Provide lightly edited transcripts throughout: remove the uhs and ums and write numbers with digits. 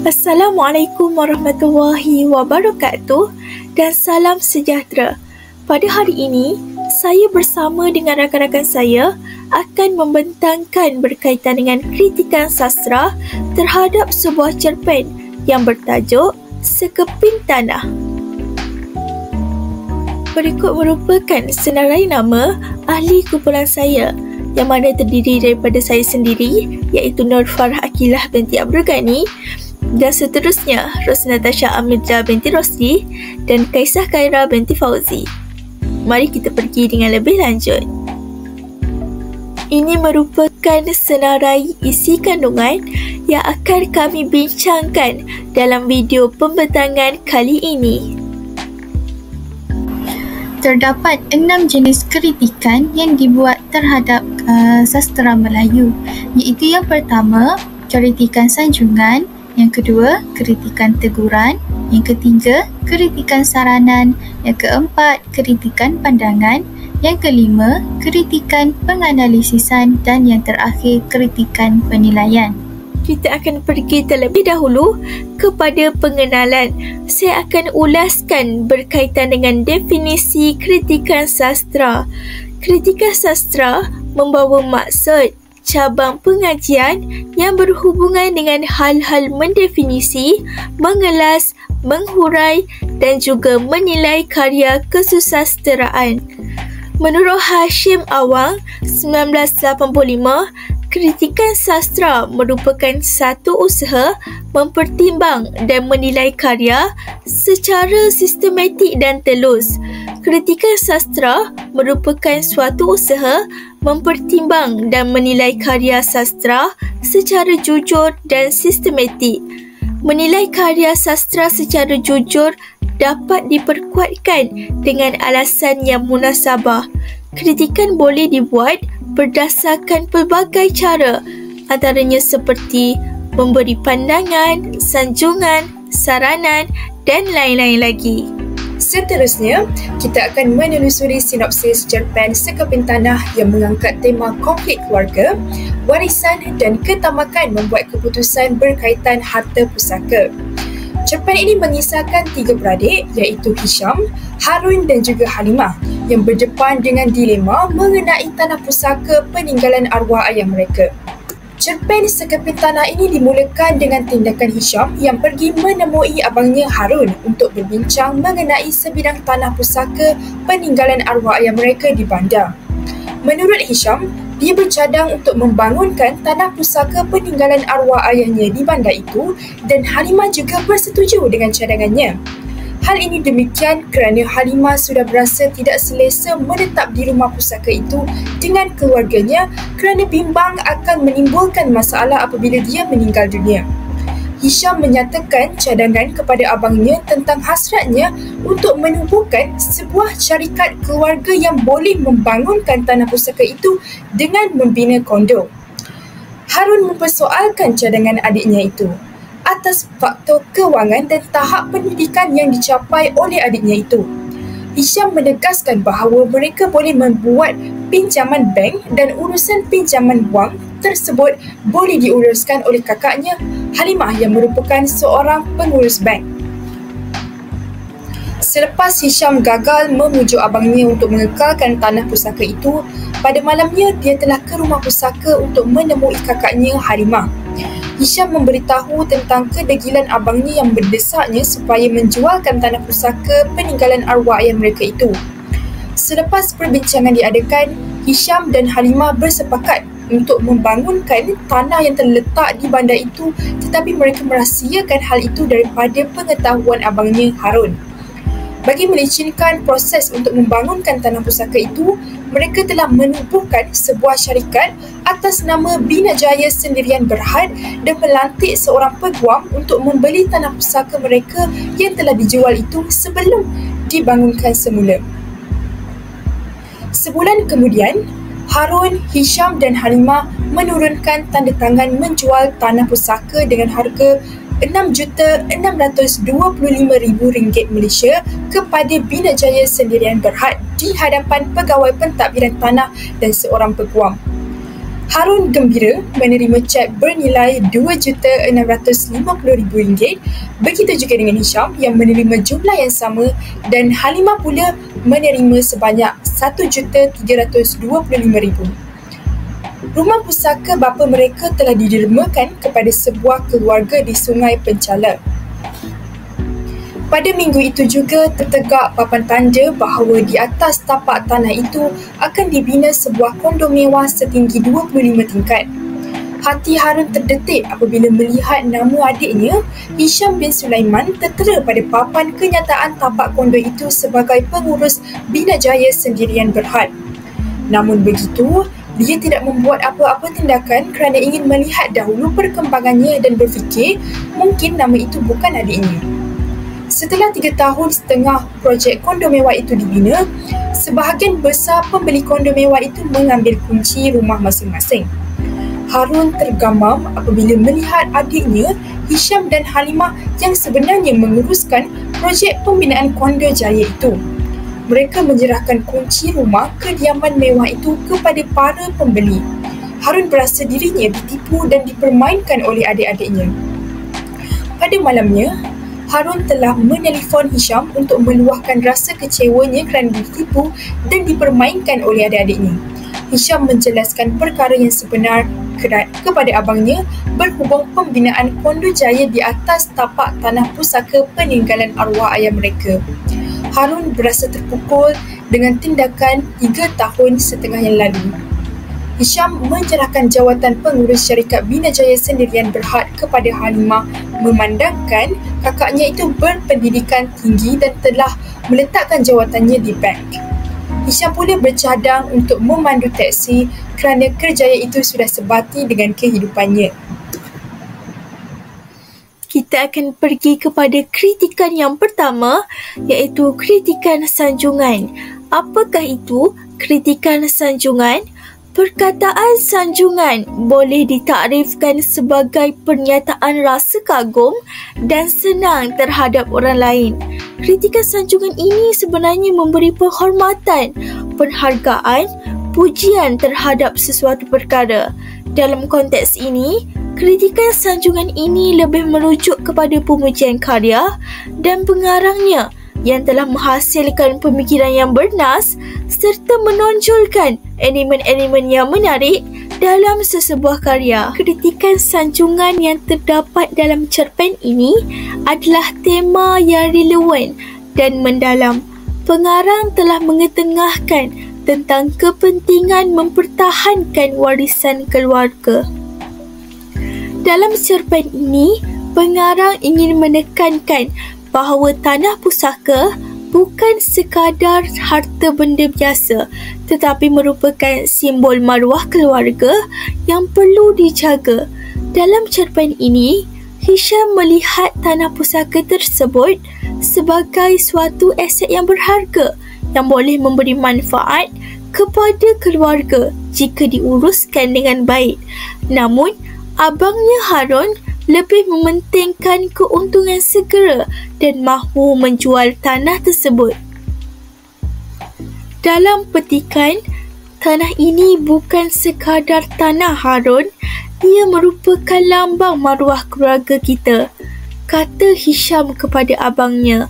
Assalamualaikum warahmatullahi wabarakatuh dan salam sejahtera. Pada hari ini, saya bersama dengan rakan-rakan saya akan membentangkan berkaitan dengan kritikan sastra terhadap sebuah cerpen yang bertajuk Sekeping Tanah. Berikut merupakan senarai nama ahli kumpulan saya yang mana terdiri daripada saya sendiri iaitu Nur Farah Akilah binti Abdul Ghani dan seterusnya Rosna Tasha Amidra binti Rosli dan Kaisah Khaira binti Fauzi. Mari kita pergi dengan lebih lanjut. Ini merupakan senarai isi kandungan yang akan kami bincangkan dalam video pembentangan kali ini. Terdapat 6 jenis kritikan yang dibuat terhadap sastra Melayu, iaitu yang pertama, kritikan sanjungan, yang kedua, kritikan teguran, yang ketiga, kritikan saranan, yang keempat, kritikan pandangan, yang kelima, kritikan penganalisisan dan yang terakhir, kritikan penilaian. Kita akan pergi terlebih dahulu kepada pengenalan. Saya akan ulaskan berkaitan dengan definisi kritikan sastra. Kritikan sastra membawa maksud cabang pengajian yang berhubungan dengan hal-hal mendefinisi, mengelas, menghurai dan juga menilai karya kesusasteraan. Menurut Hashim Awang 1985, kritikan sastra merupakan satu usaha mempertimbang dan menilai karya secara sistematik dan telus. Kritikan sastra merupakan suatu usaha mempertimbang dan menilai karya sastra secara jujur dan sistematik. Menilai karya sastra secara jujur dapat diperkuatkan dengan alasan yang munasabah. Kritikan boleh dibuat berdasarkan pelbagai cara, antaranya seperti memberi pandangan, sanjungan, saranan dan lain-lain lagi. Seterusnya, kita akan menelusuri sinopsis cerpen Sekeping Tanah yang mengangkat tema konflik keluarga, warisan dan ketamakan membuat keputusan berkaitan harta pusaka. Cerpen ini mengisahkan 3 beradik iaitu Hisham, Harun dan juga Halimah yang berdepan dengan dilema mengenai tanah pusaka peninggalan arwah ayah mereka. Cerpen Sekeping Tanah ini dimulakan dengan tindakan Hisham yang pergi menemui abangnya Harun untuk berbincang mengenai sebidang tanah pusaka peninggalan arwah ayah mereka di bandar. Menurut Hisham, dia bercadang untuk membangunkan tanah pusaka peninggalan arwah ayahnya di bandar itu dan Halimah juga bersetuju dengan cadangannya. Hal ini demikian kerana Halimah sudah berasa tidak selesa menetap di rumah pusaka itu dengan keluarganya kerana bimbang akan menimbulkan masalah apabila dia meninggal dunia. Hisham menyatakan cadangan kepada abangnya tentang hasratnya untuk menubuhkan sebuah syarikat keluarga yang boleh membangunkan tanah pusaka itu dengan membina kondo. Harun mempersoalkan cadangan adiknya itu atas faktor kewangan dan tahap pendidikan yang dicapai oleh adiknya itu. Hisham menegaskan bahawa mereka boleh membuat pinjaman bank dan urusan pinjaman wang tersebut boleh diuruskan oleh kakaknya Halimah yang merupakan seorang pengurus bank. Selepas Hisham gagal memujuk abangnya untuk mengekalkan tanah pusaka itu, pada malamnya dia telah ke rumah pusaka untuk menemui kakaknya Halimah. Hisham memberitahu tentang kedegilan abangnya yang mendesaknya supaya menjualkan tanah pusaka peninggalan arwah ayah mereka itu. Selepas perbincangan diadakan, Hisham dan Halimah bersepakat untuk membangunkan tanah yang terletak di bandar itu, tetapi mereka merahsiakan hal itu daripada pengetahuan abangnya Harun. Bagi melicinkan proses untuk membangunkan tanah pusaka itu, mereka telah menubuhkan sebuah syarikat atas nama Bina Jaya Sendirian Berhad dan melantik seorang peguam untuk membeli tanah pusaka mereka yang telah dijual itu sebelum dibangunkan semula. Sebulan kemudian, Harun, Hisham dan Halimah menurunkan tanda tangan menjual tanah pusaka dengan harga RM6,625,000 Malaysia kepada Bina Jaya Sendirian Berhad di hadapan pegawai pentadbiran tanah dan seorang peguam. Harun gembira menerima cek bernilai RM2,650,000. Begitu juga dengan Hisham yang menerima jumlah yang sama dan Halimah pula menerima sebanyak RM1,325,000. Rumah pusaka bapa mereka telah didermakan kepada sebuah keluarga di Sungai Penchala. Pada minggu itu juga tertegak papan tanda bahawa di atas tapak tanah itu akan dibina sebuah kondo mewah setinggi 25 tingkat. Hati Harun terdetik apabila melihat nama adiknya, Hisham bin Sulaiman, tertera pada papan kenyataan tapak kondo itu sebagai pengurus Bina Jaya Sendirian Berhad. Namun begitu, dia tidak membuat apa-apa tindakan kerana ingin melihat dahulu perkembangannya dan berfikir mungkin nama itu bukan adiknya. Setelah 3 tahun setengah projek kondo mewah itu dibina, sebahagian besar pembeli kondo mewah itu mengambil kunci rumah masing-masing. Harun tergamam apabila melihat adiknya, Hisham dan Halimah yang sebenarnya menguruskan projek pembinaan kondo jaya itu. Mereka menyerahkan kunci rumah kediaman mewah itu kepada para pembeli. Harun berasa dirinya ditipu dan dipermainkan oleh adik-adiknya. Pada malamnya, Harun telah menelefon Hisham untuk meluahkan rasa kecewanya kerana ditipu dan dipermainkan oleh adik-adiknya. Hisham menjelaskan perkara yang sebenar kepada abangnya berhubung pembinaan kondo jaya di atas tapak tanah pusaka peninggalan arwah ayah mereka. Harun berasa terpukul dengan tindakan 3 tahun setengah yang lalu. Hisham menyerahkan jawatan pengurus syarikat Bina Jaya Sendirian Berhad kepada Halimah memandangkan kakaknya itu berpendidikan tinggi dan telah meletakkan jawatannya di bank. Hisham pula bercadang untuk memandu teksi kerana kerjaya itu sudah sebati dengan kehidupannya. Kita akan pergi kepada kritikan yang pertama, iaitu kritikan sanjungan. Apakah itu kritikan sanjungan? Perkataan sanjungan boleh ditakrifkan sebagai pernyataan rasa kagum dan senang terhadap orang lain. Kritikan sanjungan ini sebenarnya memberi penghormatan, penghargaan, pujian terhadap sesuatu perkara. Dalam konteks ini, kritikan sanjungan ini lebih merujuk kepada pemujian karya dan pengarangnya yang telah menghasilkan pemikiran yang bernas serta menonjolkan elemen-elemen yang menarik dalam sesebuah karya. Kritikan sanjungan yang terdapat dalam cerpen ini adalah tema yang relevan dan mendalam. Pengarang telah mengetengahkan tentang kepentingan mempertahankan warisan keluarga. Dalam cerpen ini, pengarang ingin menekankan bahawa tanah pusaka bukan sekadar harta benda biasa, tetapi merupakan simbol maruah keluarga yang perlu dijaga. Dalam cerpen ini, Hisham melihat tanah pusaka tersebut sebagai suatu aset yang berharga yang boleh memberi manfaat kepada keluarga jika diuruskan dengan baik. Namun, abangnya Harun lebih mementingkan keuntungan segera dan mahu menjual tanah tersebut. Dalam petikan, tanah ini bukan sekadar tanah Harun, ia merupakan lambang maruah keluarga kita, kata Hisham kepada abangnya.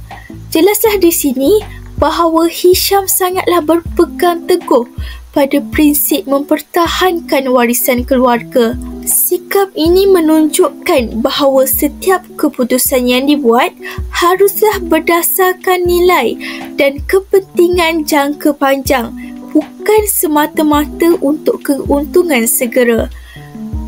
Jelaslah di sini bahawa Hisham sangatlah berpegang teguh pada prinsip mempertahankan warisan keluarga. Sikap ini menunjukkan bahawa setiap keputusan yang dibuat haruslah berdasarkan nilai dan kepentingan jangka panjang, bukan semata-mata untuk keuntungan segera.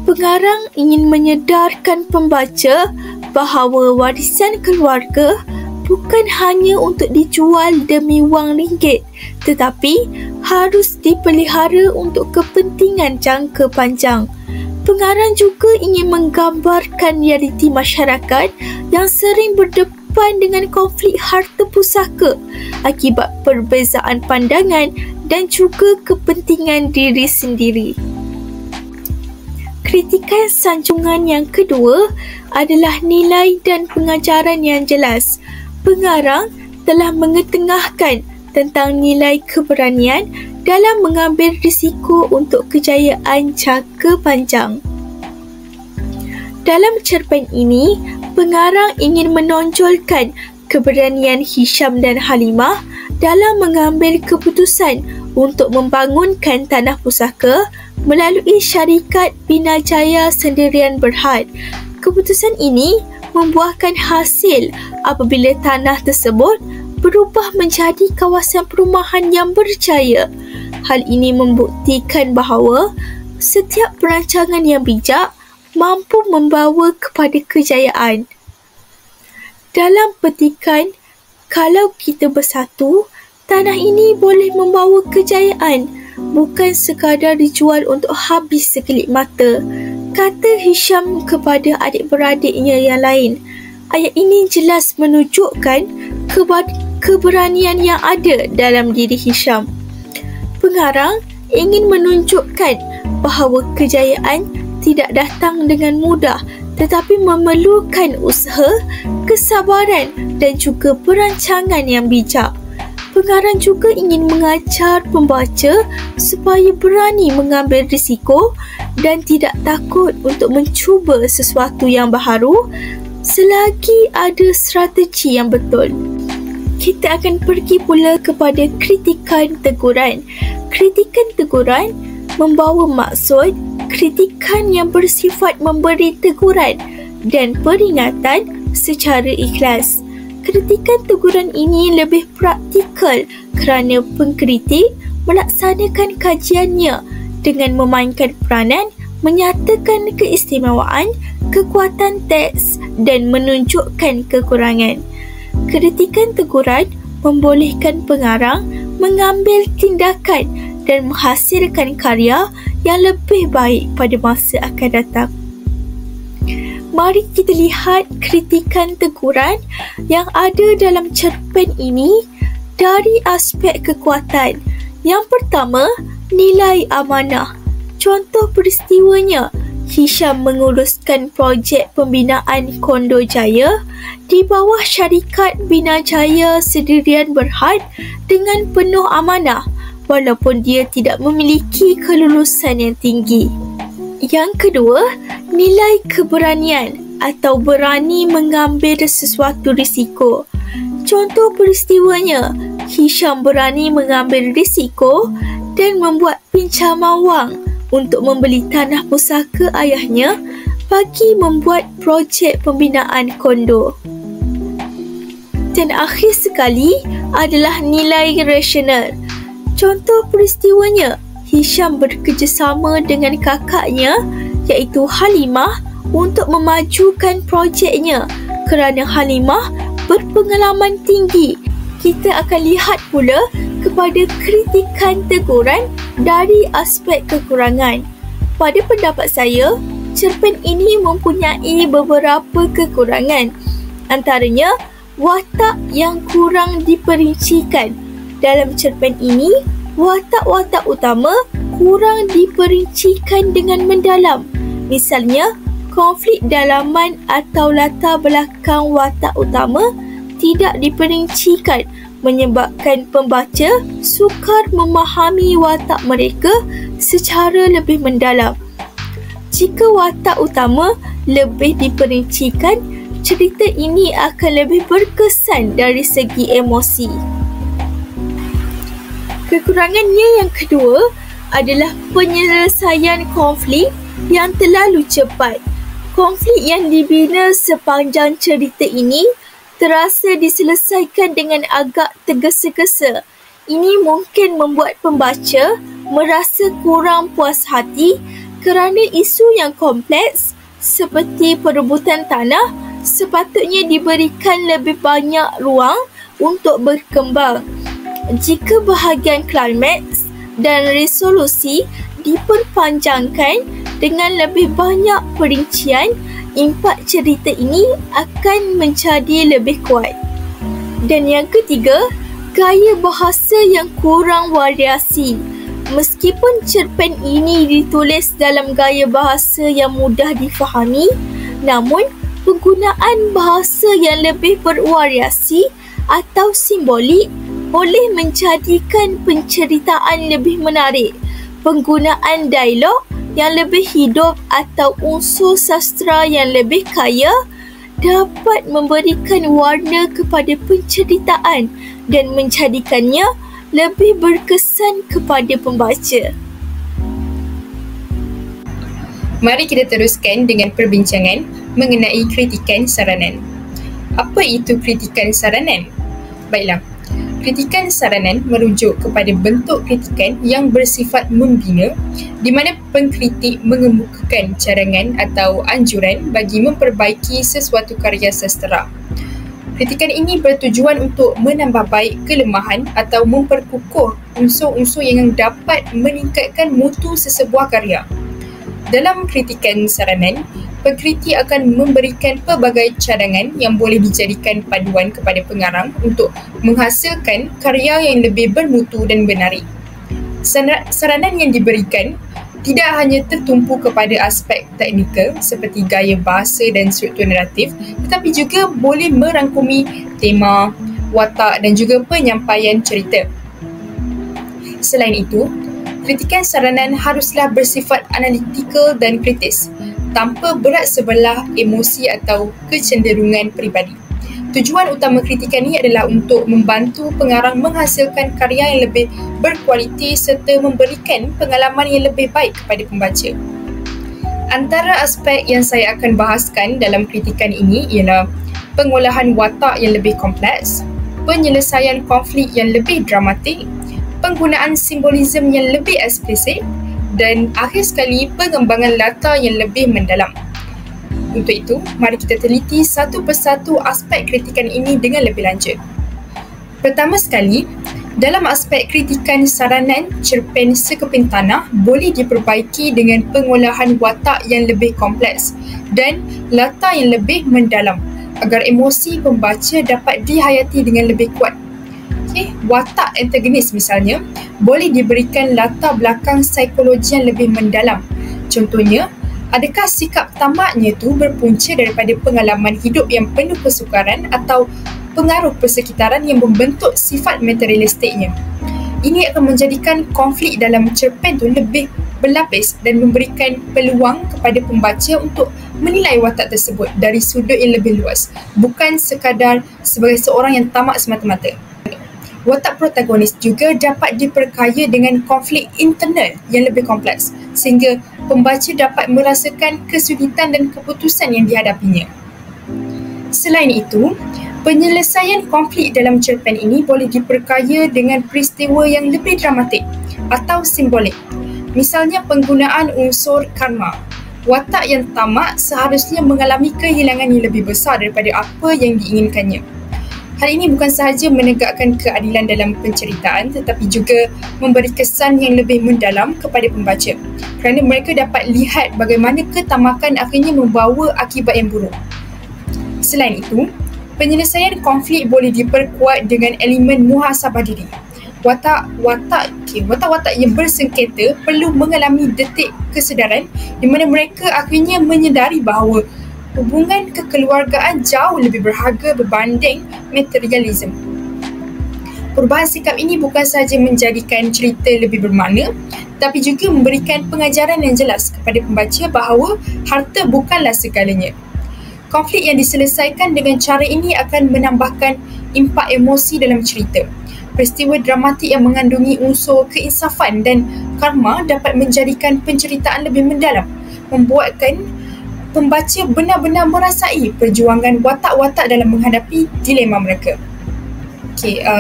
Pengarang ingin menyedarkan pembaca bahawa warisan keluarga bukan hanya untuk dijual demi wang ringgit, tetapi harus dipelihara untuk kepentingan jangka panjang. Pengarang juga ingin menggambarkan realiti masyarakat yang sering berdepan dengan konflik harta pusaka akibat perbezaan pandangan dan juga kepentingan diri sendiri. Kritikan sanjungan yang kedua adalah nilai dan pengajaran yang jelas. Pengarang telah mengetengahkan tentang nilai keberanian dalam mengambil risiko untuk kejayaan jangka panjang. Dalam cerpen ini, pengarang ingin menonjolkan keberanian Hisham dan Halimah dalam mengambil keputusan untuk membangunkan tanah pusaka melalui syarikat Binajaya Sendirian Berhad. Keputusan ini membuahkan hasil apabila tanah tersebut berubah menjadi kawasan perumahan yang berjaya. Hal ini membuktikan bahawa setiap perancangan yang bijak mampu membawa kepada kejayaan. Dalam petikan, kalau kita bersatu, tanah ini boleh membawa kejayaan, bukan sekadar dijual untuk habis sekelip mata, kata Hisham kepada adik-beradiknya yang lain. Ayat ini jelas menunjukkan keberanian yang ada dalam diri Hisham. Pengarang ingin menunjukkan bahawa kejayaan tidak datang dengan mudah, tetapi memerlukan usaha, kesabaran dan juga perancangan yang bijak. Pengarang juga ingin mengajar pembaca supaya berani mengambil risiko dan tidak takut untuk mencuba sesuatu yang baharu selagi ada strategi yang betul. Kita akan pergi pula kepada kritikan teguran. Kritikan teguran membawa maksud kritikan yang bersifat memberi teguran dan peringatan secara ikhlas. Kritikan teguran ini lebih praktikal kerana pengkritik melaksanakan kajiannya dengan memainkan peranan, menyatakan keistimewaan, kekuatan teks dan menunjukkan kekurangan. Kritikan teguran membolehkan pengarang mengambil tindakan dan menghasilkan karya yang lebih baik pada masa akan datang. Mari kita lihat kritikan teguran yang ada dalam cerpen ini dari aspek kekuatan. Yang pertama, nilai amanah. Contoh peristiwanya, Hisham menguruskan projek pembinaan Kondo Jaya di bawah syarikat Binajaya Sendirian Berhad dengan penuh amanah, walaupun dia tidak memiliki kelulusan yang tinggi. Yang kedua, nilai keberanian atau berani mengambil sesuatu risiko. Contoh peristiwanya, Hisham berani mengambil risiko dan membuat pinjaman wang untuk membeli tanah pusaka ayahnya bagi membuat projek pembinaan kondo. Dan akhir sekali adalah nilai rasional. Contoh peristiwanya, Hisham bekerjasama dengan kakaknya iaitu Halimah untuk memajukan projeknya kerana Halimah berpengalaman tinggi. Kita akan lihat pula kepada kritikan teguran dari aspek kekurangan. Pada pendapat saya, cerpen ini mempunyai beberapa kekurangan. Antaranya, watak yang kurang diperincikan. Dalam cerpen ini, watak-watak utama kurang diperincikan dengan mendalam. Misalnya, konflik dalaman atau latar belakang watak utama tidak diperincikan, menyebabkan pembaca sukar memahami watak mereka secara lebih mendalam. Jika watak utama lebih diperincikan, cerita ini akan lebih berkesan dari segi emosi. Kekurangannya yang kedua adalah penyelesaian konflik yang terlalu cepat. Konflik yang dibina sepanjang cerita ini terasa diselesaikan dengan agak tergesa-gesa. Ini mungkin membuat pembaca merasa kurang puas hati kerana isu yang kompleks seperti perebutan tanah sepatutnya diberikan lebih banyak ruang untuk berkembang. Jika bahagian klimaks dan resolusi diperpanjangkan dengan lebih banyak perincian, impak cerita ini akan menjadi lebih kuat. Dan yang ketiga, gaya bahasa yang kurang variasi. Meskipun cerpen ini ditulis dalam gaya bahasa yang mudah difahami, namun penggunaan bahasa yang lebih bervariasi atau simbolik boleh menjadikan penceritaan lebih menarik. Penggunaan dialog yang lebih hidup atau unsur sastera yang lebih kaya dapat memberikan warna kepada penceritaan dan menjadikannya lebih berkesan kepada pembaca. Mari kita teruskan dengan perbincangan mengenai kritikan saranan. Apa itu kritikan saranan? Baiklah, kritikan saranan merujuk kepada bentuk kritikan yang bersifat membina di mana pengkritik mengemukakan cadangan atau anjuran bagi memperbaiki sesuatu karya sastera. Kritikan ini bertujuan untuk menambah baik kelemahan atau memperkukuh unsur-unsur yang dapat meningkatkan mutu sesebuah karya. Dalam kritikan saranan, pengkritik akan memberikan pelbagai cadangan yang boleh dijadikan panduan kepada pengarang untuk menghasilkan karya yang lebih bermutu dan menarik. Saranan yang diberikan tidak hanya tertumpu kepada aspek teknikal seperti gaya bahasa dan struktur naratif, tetapi juga boleh merangkumi tema, watak dan juga penyampaian cerita. Selain itu, kritikan saranan haruslah bersifat analitikal dan kritis, tanpa berat sebelah emosi atau kecenderungan peribadi. Tujuan utama kritikan ini adalah untuk membantu pengarang menghasilkan karya yang lebih berkualiti serta memberikan pengalaman yang lebih baik kepada pembaca. Antara aspek yang saya akan bahaskan dalam kritikan ini ialah pengolahan watak yang lebih kompleks, penyelesaian konflik yang lebih dramatik, penggunaan simbolisme yang lebih eksplisit dan akhir sekali pengembangan latar yang lebih mendalam. Untuk itu, mari kita teliti satu persatu aspek kritikan ini dengan lebih lanjut. Pertama sekali, dalam aspek kritikan saranan, cerpen Sekeping Tanah boleh diperbaiki dengan pengolahan watak yang lebih kompleks dan latar yang lebih mendalam agar emosi pembaca dapat dihayati dengan lebih kuat. Watak antagonis misalnya boleh diberikan latar belakang psikologi yang lebih mendalam. Contohnya, adakah sikap tamaknya itu berpunca daripada pengalaman hidup yang penuh kesukaran atau pengaruh persekitaran yang membentuk sifat materialistiknya? Ini akan menjadikan konflik dalam cerpen itu lebih berlapis dan memberikan peluang kepada pembaca untuk menilai watak tersebut dari sudut yang lebih luas, bukan sekadar sebagai seorang yang tamak semata-mata. Watak protagonis juga dapat diperkaya dengan konflik internal yang lebih kompleks sehingga pembaca dapat merasakan kesulitan dan keputusan yang dihadapinya. Selain itu, penyelesaian konflik dalam cerpen ini boleh diperkaya dengan peristiwa yang lebih dramatik atau simbolik. Misalnya penggunaan unsur karma. Watak yang tamak seharusnya mengalami kehilangan yang lebih besar daripada apa yang diinginkannya. Hal ini bukan sahaja menegakkan keadilan dalam penceritaan tetapi juga memberi kesan yang lebih mendalam kepada pembaca kerana mereka dapat lihat bagaimana ketamakan akhirnya membawa akibat yang buruk. Selain itu, penyelesaian konflik boleh diperkuat dengan elemen muhasabah diri. Watak-watak yang bersengketa perlu mengalami detik kesedaran di mana mereka akhirnya menyedari bahawa hubungan kekeluargaan jauh lebih berharga berbanding materialisme. Perubahan sikap ini bukan sahaja menjadikan cerita lebih bermakna, tapi juga memberikan pengajaran yang jelas kepada pembaca bahawa harta bukanlah segalanya. Konflik yang diselesaikan dengan cara ini akan menambahkan impak emosi dalam cerita. Peristiwa dramatik yang mengandungi unsur keinsafan dan karma dapat menjadikan penceritaan lebih mendalam, membuatkan pembaca benar-benar merasai perjuangan watak-watak dalam menghadapi dilema mereka.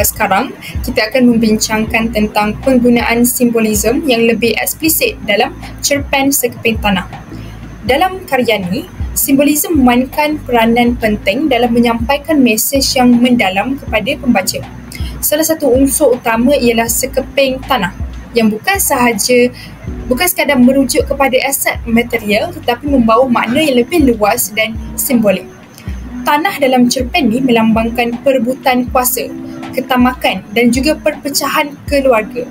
Sekarang kita akan membincangkan tentang penggunaan simbolisme yang lebih eksplisit dalam cerpen Sekeping Tanah. Dalam karya ini, simbolisme memainkan peranan penting dalam menyampaikan mesej yang mendalam kepada pembaca. Salah satu unsur utama ialah sekeping tanah yang bukan sekadar merujuk kepada aset material tetapi membawa makna yang lebih luas dan simbolik. Tanah dalam cerpen ini melambangkan perebutan kuasa, ketamakan dan juga perpecahan keluarga.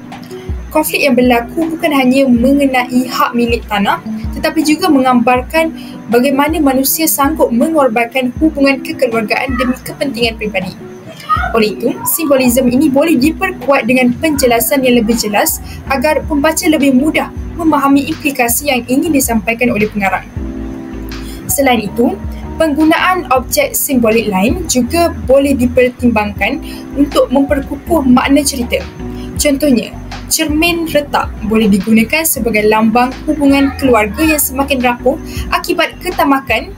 konflik yang berlaku bukan hanya mengenai hak milik tanah, tetapi juga menggambarkan bagaimana manusia sanggup mengorbankan hubungan kekeluargaan demi kepentingan peribadi. Oleh itu, simbolisme ini boleh diperkuat dengan penjelasan yang lebih jelas agar pembaca lebih mudah memahami implikasi yang ingin disampaikan oleh pengarang. Selain itu, penggunaan objek simbolik lain juga boleh dipertimbangkan untuk memperkukuh makna cerita. Contohnya, cermin retak boleh digunakan sebagai lambang hubungan keluarga yang semakin rapuh akibat ketamakan.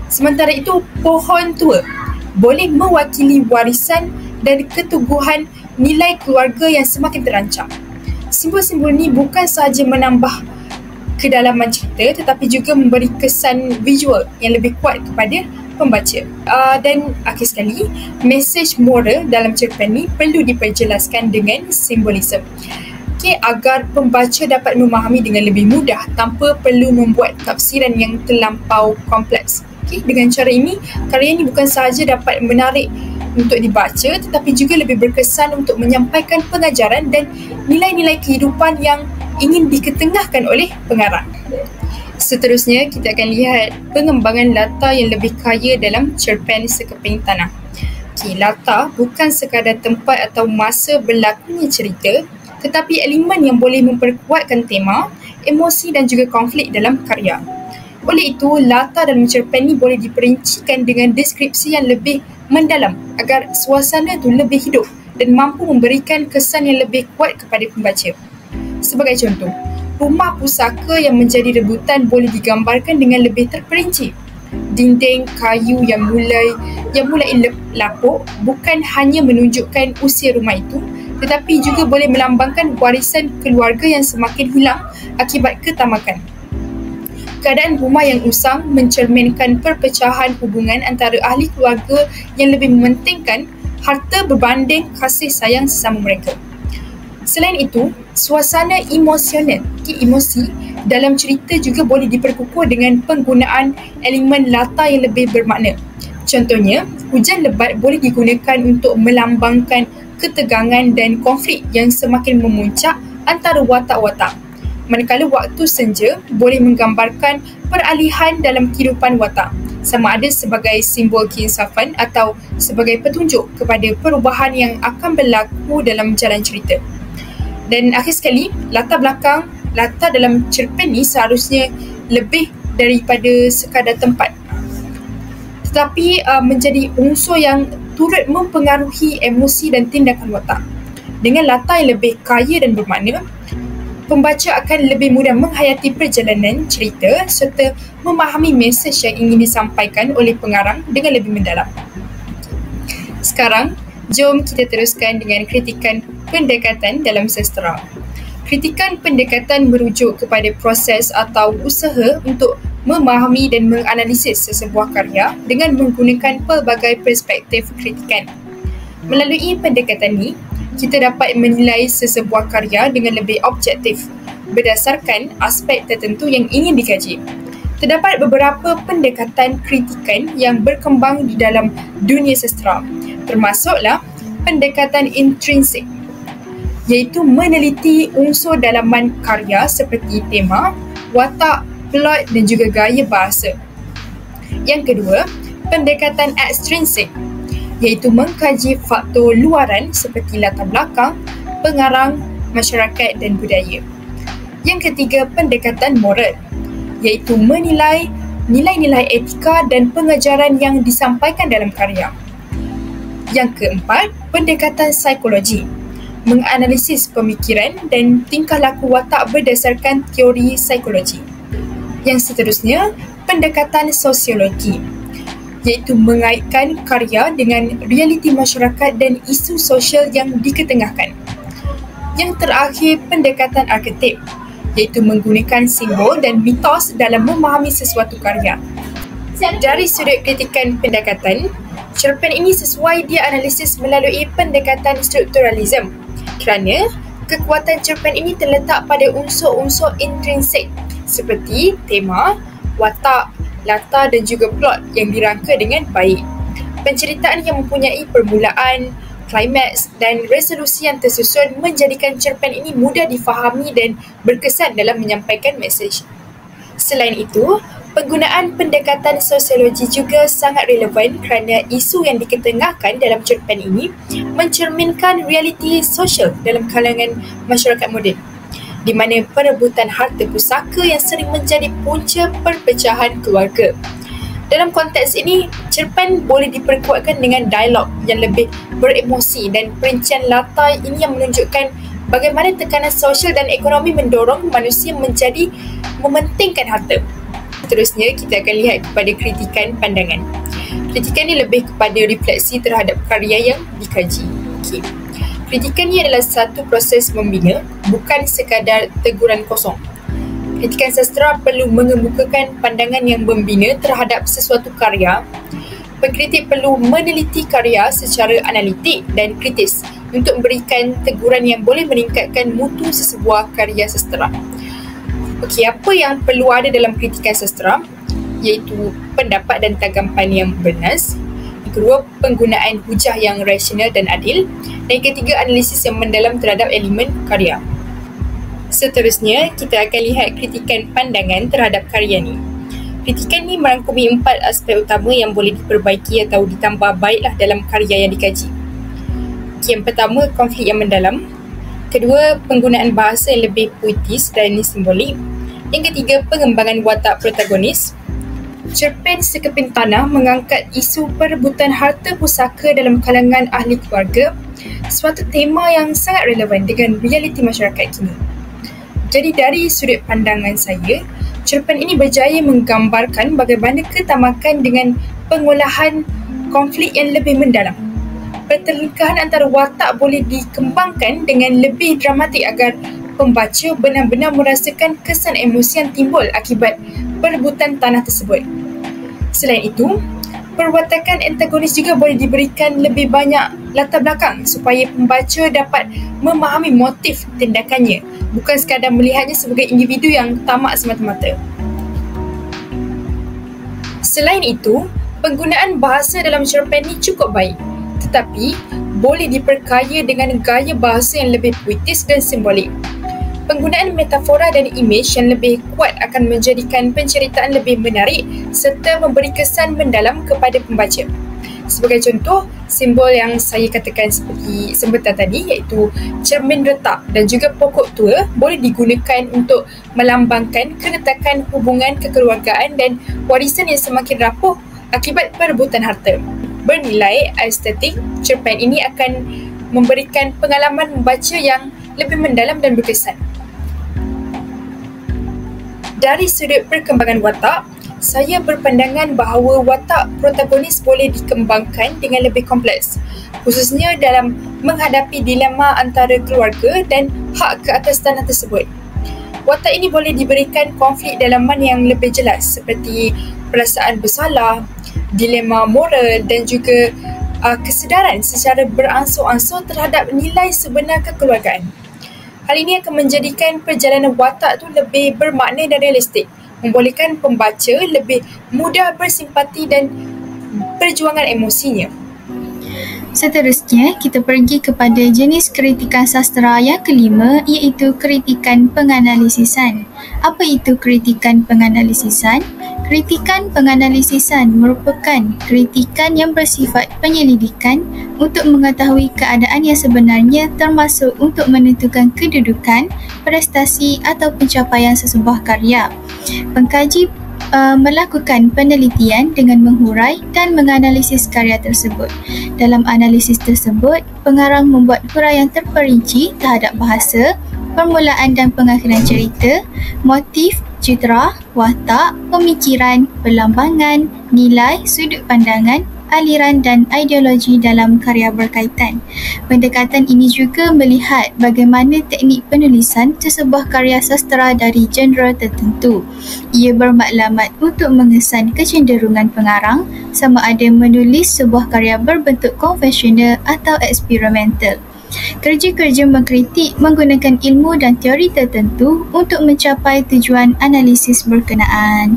Sementara itu, pohon tua boleh mewakili warisan dan keteguhan nilai keluarga yang semakin terancam. Simbol-simbol ini bukan sahaja menambah kedalaman cerita tetapi juga memberi kesan visual yang lebih kuat kepada pembaca. Dan akhir sekali, mesej moral dalam cerpen ini perlu diperjelaskan dengan simbolisme. Agar pembaca dapat memahami dengan lebih mudah tanpa perlu membuat tafsiran yang terlampau kompleks. Dengan cara ini, karya ini bukan sahaja dapat menarik untuk dibaca tetapi juga lebih berkesan untuk menyampaikan pengajaran dan nilai-nilai kehidupan yang ingin diketengahkan oleh pengarang. Seterusnya, kita akan lihat pengembangan latar yang lebih kaya dalam cerpen Sekeping Tanah. Latar bukan sekadar tempat atau masa berlakunya cerita, tetapi elemen yang boleh memperkuatkan tema, emosi dan juga konflik dalam karya. Oleh itu, latar dalam cerpen ini boleh diperincikan dengan deskripsi yang lebih mendalam agar suasana itu lebih hidup dan mampu memberikan kesan yang lebih kuat kepada pembaca. Sebagai contoh, rumah pusaka yang menjadi rebutan boleh digambarkan dengan lebih terperinci. Dinding kayu yang mulai lapuk bukan hanya menunjukkan usia rumah itu, tetapi juga boleh melambangkan warisan keluarga yang semakin hilang akibat ketamakan. Keadaan rumah yang usang mencerminkan perpecahan hubungan antara ahli keluarga yang lebih mementingkan harta berbanding kasih sayang sesama mereka. Selain itu, suasana emosi dalam cerita juga boleh diperkukuh dengan penggunaan elemen latar yang lebih bermakna. Contohnya, hujan lebat boleh digunakan untuk melambangkan ketegangan dan konflik yang semakin memuncak antara watak-watak. Manakala waktu senja boleh menggambarkan peralihan dalam kehidupan watak, sama ada sebagai simbol keinsafan atau sebagai petunjuk kepada perubahan yang akan berlaku dalam jalan cerita. Dan akhir sekali, latar dalam cerpen ni seharusnya lebih daripada sekadar tempat, tetapi menjadi unsur yang turut mempengaruhi emosi dan tindakan watak. Dengan latar yang lebih kaya dan bermakna, pembaca akan lebih mudah menghayati perjalanan cerita serta memahami mesej yang ingin disampaikan oleh pengarang dengan lebih mendalam. Sekarang, jom kita teruskan dengan kritikan pendekatan dalam sastera. Kritikan pendekatan merujuk kepada proses atau usaha untuk memahami dan menganalisis sesebuah karya dengan menggunakan pelbagai perspektif kritikan. Melalui pendekatan ini, kita dapat menilai sesebuah karya dengan lebih objektif berdasarkan aspek tertentu yang ingin dikaji. Terdapat beberapa pendekatan kritikan yang berkembang di dalam dunia sastera, termasuklah pendekatan intrinsik, iaitu meneliti unsur dalaman karya seperti tema, watak, plot dan juga gaya bahasa. Yang kedua, pendekatan ekstrinsik, iaitu mengkaji faktor luaran seperti latar belakang, pengarang, masyarakat dan budaya. Yang ketiga, pendekatan moral, iaitu menilai nilai-nilai etika dan pengajaran yang disampaikan dalam karya. Yang keempat, pendekatan psikologi, menganalisis pemikiran dan tingkah laku watak berdasarkan teori psikologi. Yang seterusnya, pendekatan sosiologi, iaitu mengaitkan karya dengan realiti masyarakat dan isu sosial yang diketengahkan. Yang terakhir, pendekatan arketip, iaitu menggunakan simbol dan mitos dalam memahami sesuatu karya. Dari sudut kritikan pendekatan, cerpen ini sesuai dianalisis melalui pendekatan strukturalisme kerana kekuatan cerpen ini terletak pada unsur-unsur intrinsik seperti tema, watak, latar dan juga plot yang dirangka dengan baik. Penceritaan yang mempunyai permulaan, klimaks dan resolusi yang tersusun menjadikan cerpen ini mudah difahami dan berkesan dalam menyampaikan mesej. Selain itu, penggunaan pendekatan sosiologi juga sangat relevan kerana isu yang diketengahkan dalam cerpen ini mencerminkan realiti sosial dalam kalangan masyarakat moden, di mana perebutan harta pusaka yang sering menjadi punca perpecahan keluarga. Dalam konteks ini, cerpen boleh diperkuatkan dengan dialog yang lebih beremosi dan perincian latar ini yang menunjukkan bagaimana tekanan sosial dan ekonomi mendorong manusia menjadi mementingkan harta. Seterusnya, kita akan lihat kepada kritikan pandangan. Kritikan ini lebih kepada refleksi terhadap karya yang dikaji. Okay. Kritikan ini adalah satu proses membina, bukan sekadar teguran kosong. Kritikan sastra perlu mengemukakan pandangan yang membina terhadap sesuatu karya. Pengkritik perlu meneliti karya secara analitik dan kritis untuk memberikan teguran yang boleh meningkatkan mutu sesebuah karya sastra. Okey, apa yang perlu ada dalam kritikan sastra? Iaitu pendapat dan tanggapan yang bernas. Yang kedua, penggunaan hujah yang rasional dan adil. Dan yang ketiga, analisis yang mendalam terhadap elemen karya. Seterusnya, kita akan lihat kritikan pandangan terhadap karya ni. Kritikan ni merangkumi 4 aspek utama yang boleh diperbaiki atau ditambah baiklah dalam karya yang dikaji. Yang pertama, konflik yang mendalam. Kedua, penggunaan bahasa yang lebih puitis dan simbolik. Yang ketiga, pengembangan watak protagonis. Cerpen Sekeping Tanah mengangkat isu perebutan harta pusaka dalam kalangan ahli keluarga, suatu tema yang sangat relevan dengan realiti masyarakat kini. Jadi dari sudut pandangan saya, cerpen ini berjaya menggambarkan bagaimana ketamakan dengan pengolahan konflik yang lebih mendalam. Pertelingkahan antara watak boleh dikembangkan dengan lebih dramatik agar pembaca benar-benar merasakan kesan emosi yang timbul akibat perebutan tanah tersebut. Selain itu, perwatakan antagonis juga boleh diberikan lebih banyak latar belakang supaya pembaca dapat memahami motif tindakannya, bukan sekadar melihatnya sebagai individu yang tamak semata-mata. Selain itu, penggunaan bahasa dalam cerpen ini cukup baik, tetapi boleh diperkaya dengan gaya bahasa yang lebih puitis dan simbolik. Penggunaan metafora dan imej yang lebih kuat akan menjadikan penceritaan lebih menarik serta memberi kesan mendalam kepada pembaca. Sebagai contoh, simbol yang saya katakan seperti sebentar tadi iaitu cermin retak dan juga pokok tua boleh digunakan untuk melambangkan keretakan hubungan kekeluargaan dan warisan yang semakin rapuh akibat perebutan harta. Bernilai estetik, cerpen ini akan memberikan pengalaman membaca yang lebih mendalam dan berkesan. Dari sudut perkembangan watak, saya berpandangan bahawa watak protagonis boleh dikembangkan dengan lebih kompleks, khususnya dalam menghadapi dilema antara keluarga dan hak ke atas tanah tersebut. Watak ini boleh diberikan konflik dalaman yang lebih jelas seperti perasaan bersalah, dilema moral dan juga kesedaran secara beransur-ansur terhadap nilai sebenar kekeluargaan. Hal ini akan menjadikan perjalanan watak tu lebih bermakna dan realistik, membolehkan pembaca lebih mudah bersimpati dan perjuangan emosinya. Seterusnya, kita pergi kepada jenis kritikan sastra yang kelima, iaitu kritikan penganalisisan. Apa itu kritikan penganalisisan? Kritikan penganalisisan merupakan kritikan yang bersifat penyelidikan untuk mengetahui keadaan yang sebenarnya, termasuk untuk menentukan kedudukan, prestasi atau pencapaian sesebuah karya. Pengkaji melakukan penelitian dengan menghurai dan menganalisis karya tersebut. Dalam analisis tersebut, pengarang membuat huraian terperinci terhadap bahasa, permulaan dan pengakhiran cerita, motif, citra, watak, pemikiran, perlambangan, nilai, sudut pandangan, aliran dan ideologi dalam karya berkaitan. Pendekatan ini juga melihat bagaimana teknik penulisan sesebuah karya sastra dari genre tertentu. Ia bermaklumat untuk mengesan kecenderungan pengarang sama ada menulis sebuah karya berbentuk konvensional atau eksperimental. Kerja-kerja mengkritik menggunakan ilmu dan teori tertentu untuk mencapai tujuan analisis berkenaan.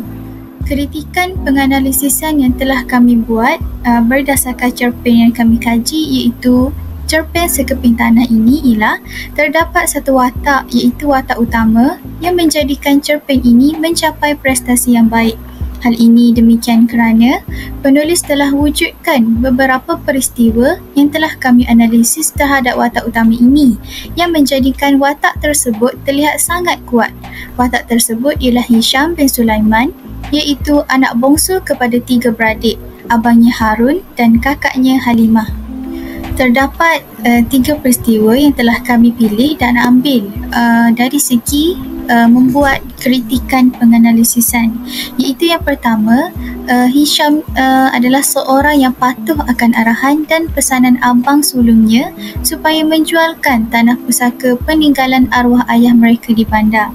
Kritikan penganalisisan yang telah kami buat berdasarkan cerpen yang kami kaji iaitu cerpen Sekeping Tanah ini ialah terdapat satu watak, iaitu watak utama yang menjadikan cerpen ini mencapai prestasi yang baik. Hal ini demikian kerana penulis telah wujudkan beberapa peristiwa yang telah kami analisis terhadap watak utama ini yang menjadikan watak tersebut terlihat sangat kuat. Watak tersebut ialah Hisham bin Sulaiman, iaitu anak bongsu kepada 3 beradik, abangnya Harun dan kakaknya Halimah. Terdapat 3 peristiwa yang telah kami pilih dan ambil dari segi membuat kritikan penganalisisan, iaitu yang pertama, Hisham adalah seorang yang patuh akan arahan dan pesanan abang sulungnya supaya menjualkan tanah pusaka peninggalan arwah ayah mereka di bandar.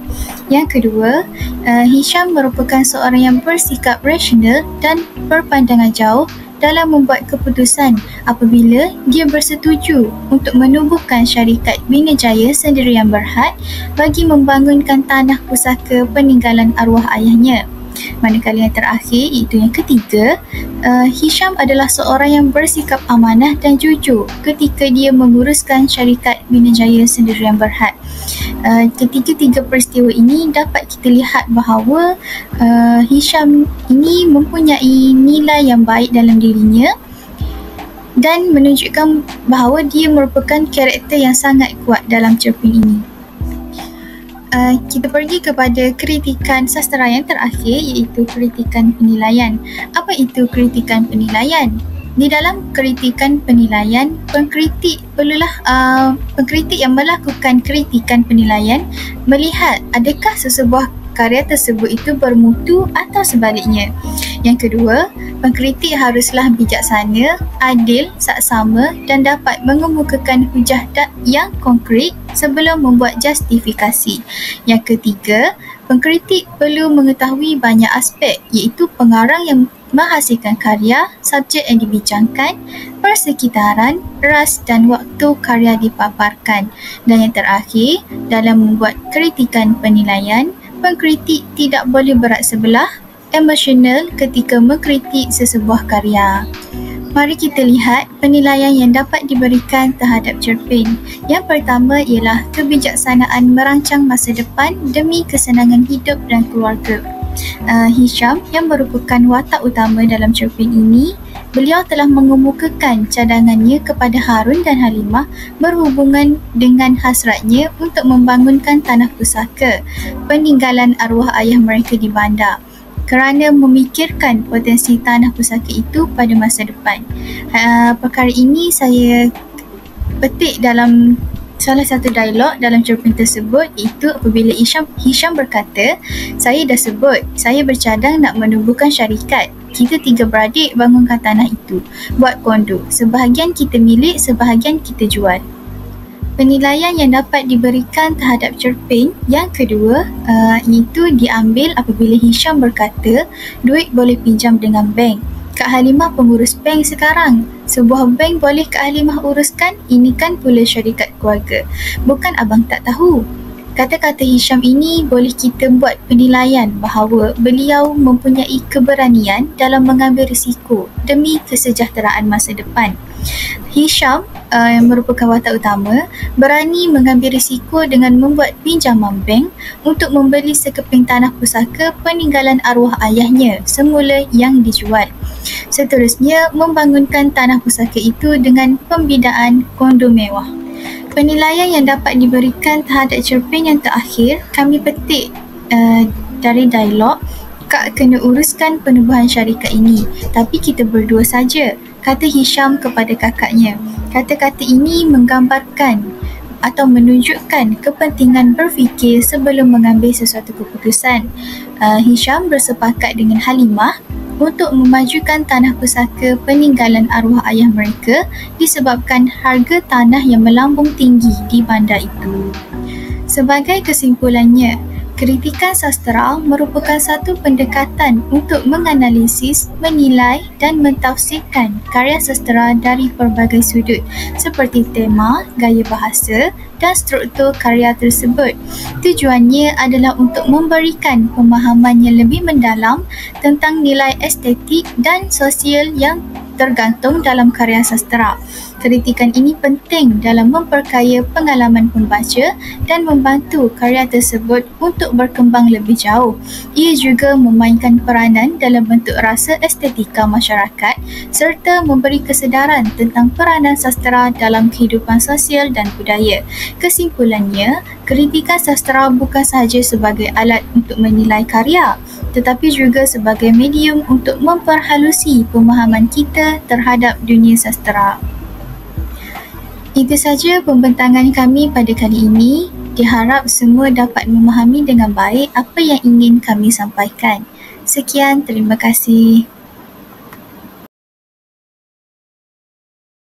Yang kedua, Hisham merupakan seorang yang bersikap rasional dan berpandangan jauh dalam membuat keputusan apabila dia bersetuju untuk menubuhkan syarikat Bina Jaya Sendirian Berhad bagi membangunkan tanah pusaka peninggalan arwah ayahnya. Manakala yang terakhir, iaitu yang ketiga, Hisham adalah seorang yang bersikap amanah dan jujur ketika dia menguruskan syarikat Bina Jaya Sendirian Berhad. Ketiga-tiga peristiwa ini dapat kita lihat bahawa Hisham ini mempunyai nilai yang baik dalam dirinya dan menunjukkan bahawa dia merupakan karakter yang sangat kuat dalam cerpen ini. Kita pergi kepada kritikan sastera yang terakhir, iaitu kritikan penilaian. Apa itu kritikan penilaian? Di dalam kritikan penilaian, pengkritik yang melakukan kritikan penilaian melihat adakah sesebuah karya tersebut itu bermutu atau sebaliknya. Yang kedua, pengkritik haruslah bijaksana, adil, saksama dan dapat mengemukakan hujah yang konkret sebelum membuat justifikasi. Yang ketiga, pengkritik perlu mengetahui banyak aspek, iaitu pengarang yang menghasilkan karya, subjek yang dibincangkan, persekitaran, ras dan waktu karya dipaparkan. Dan yang terakhir, dalam membuat kritikan penilaian, pengkritik tidak boleh berat sebelah, emosional ketika mengkritik sesebuah karya. Mari kita lihat penilaian yang dapat diberikan terhadap cerpen. Yang pertama ialah kebijaksanaan merancang masa depan demi kesenangan hidup dan keluarga. Hisham yang merupakan watak utama dalam cerpen ini, beliau telah mengemukakan cadangannya kepada Harun dan Halimah berhubungan dengan hasratnya untuk membangunkan tanah pusaka peninggalan arwah ayah mereka di bandar, kerana memikirkan potensi tanah pusaka itu pada masa depan. Perkara ini saya petik dalam salah satu dialog dalam cerpen tersebut, iaitu apabila Hisham berkata, "Saya dah sebut, saya bercadang nak menubuhkan syarikat. Kita 3 beradik bangunkan tanah itu, buat kondo. Sebahagian kita milik, sebahagian kita jual." Penilaian yang dapat diberikan terhadap cerpen yang kedua iaitu diambil apabila Hisham berkata, "Duit boleh pinjam dengan bank. Kak Halimah pengurus bank sekarang. Sebuah bank boleh Kak Halimah uruskan? Ini kan pula syarikat keluarga. Bukan abang tak tahu." Kata-kata Hisham ini boleh kita buat penilaian bahawa beliau mempunyai keberanian dalam mengambil risiko demi kesejahteraan masa depan. Hisham yang merupakan watak utama berani mengambil risiko dengan membuat pinjaman bank untuk membeli sekeping tanah pusaka peninggalan arwah ayahnya semula yang dijual. Seterusnya, membangunkan tanah pusaka itu dengan pembinaan kondo mewah. Penilaian yang dapat diberikan terhadap cerpen yang terakhir kami petik dari dialog, "Kak kena uruskan penubuhan syarikat ini, tapi kita berdua saja," kata Hisham kepada kakaknya. Kata-kata ini menggambarkan atau menunjukkan kepentingan berfikir sebelum mengambil sesuatu keputusan. Hisham bersepakat dengan Halimah untuk memajukan tanah pusaka peninggalan arwah ayah mereka disebabkan harga tanah yang melambung tinggi di bandar itu. Sebagai kesimpulannya, kritikan sastera merupakan satu pendekatan untuk menganalisis, menilai dan mentafsirkan karya sastera dari pelbagai sudut seperti tema, gaya bahasa dan struktur karya tersebut. Tujuannya adalah untuk memberikan pemahaman yang lebih mendalam tentang nilai estetik dan sosial yang tergantung dalam karya sastera. Kritikan ini penting dalam memperkaya pengalaman pembaca dan membantu karya tersebut untuk berkembang lebih jauh. Ia juga memainkan peranan dalam bentuk rasa estetika masyarakat serta memberi kesedaran tentang peranan sastera dalam kehidupan sosial dan budaya. Kesimpulannya, kritikan sastera bukan sahaja sebagai alat untuk menilai karya, tetapi juga sebagai medium untuk memperhalusi pemahaman kita terhadap dunia sastera. Itu saja pembentangan kami pada kali ini. Diharap semua dapat memahami dengan baik apa yang ingin kami sampaikan. Sekian, terima kasih.